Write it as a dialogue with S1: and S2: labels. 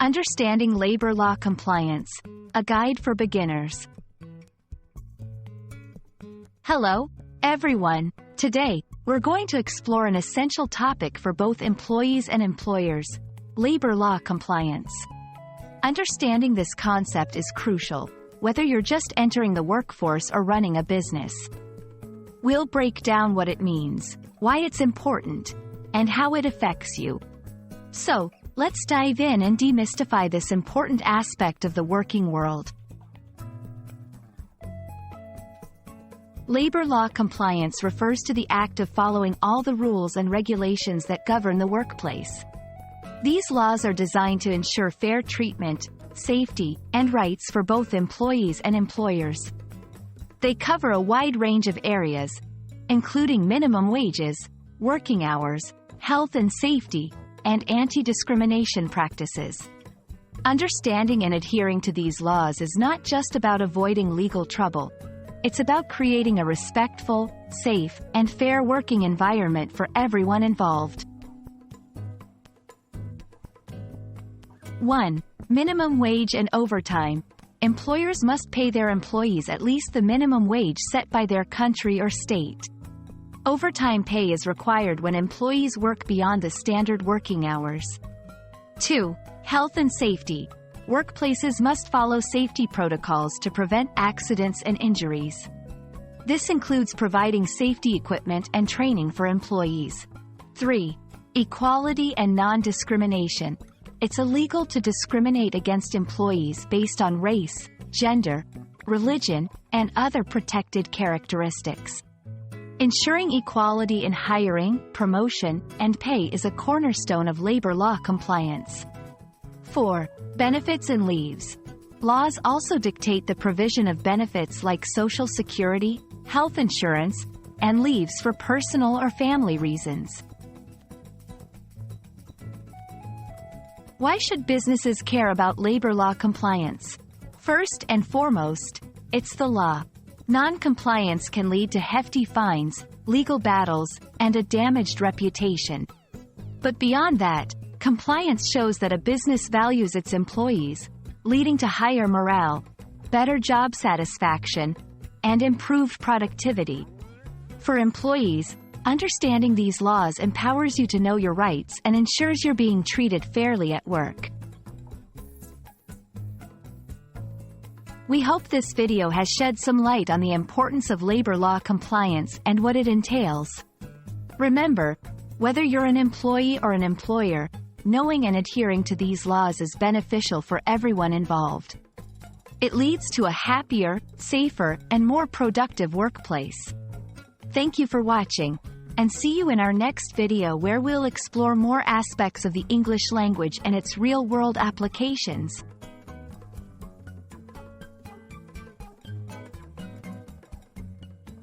S1: Understanding Labor Law Compliance, a guide for beginners. Hello, everyone. Today, we're going to explore an essential topic for both employees and employers: labor law compliance. Understanding this concept is crucial, whether you're just entering the workforce or running a business. We'll break down what it means, why it's important, and how it affects you. So, let's dive in and demystify this important aspect of the working world. Labor law compliance refers to the act of following all the rules and regulations that govern the workplace. These laws are designed to ensure fair treatment, safety, and rights for both employees and employers. They cover a wide range of areas, including minimum wages, working hours, health and safety, and anti-discrimination practices. Understanding and adhering to these laws is not just about avoiding legal trouble. It's about creating a respectful, safe, and fair working environment for everyone involved. 1. Minimum wage and overtime. Employers must pay their employees at least the minimum wage set by their country or state. Overtime pay is required when employees work beyond the standard working hours. 2. Health and safety. Workplaces must follow safety protocols to prevent accidents and injuries. This includes providing safety equipment and training for employees. 3. Equality and non-discrimination. It's illegal to discriminate against employees based on race, gender, religion, and other protected characteristics. Ensuring equality in hiring, promotion, and pay is a cornerstone of labor law compliance. 4. Benefits and leaves. Laws also dictate the provision of benefits like Social Security, health insurance, and leaves for personal or family reasons. Why should businesses care about labor law compliance? First and foremost, it's the law. Non-compliance can lead to hefty fines, legal battles, and a damaged reputation. But beyond that, compliance shows that a business values its employees, leading to higher morale, better job satisfaction, and improved productivity. For employees, understanding these laws empowers you to know your rights and ensures you're being treated fairly at work. We hope this video has shed some light on the importance of labor law compliance and what it entails. Remember, whether you're an employee or an employer, knowing and adhering to these laws is beneficial for everyone involved. It leads to a happier, safer, and more productive workplace. Thank you for watching, and see you in our next video where we'll explore more aspects of the English language and its real-world applications.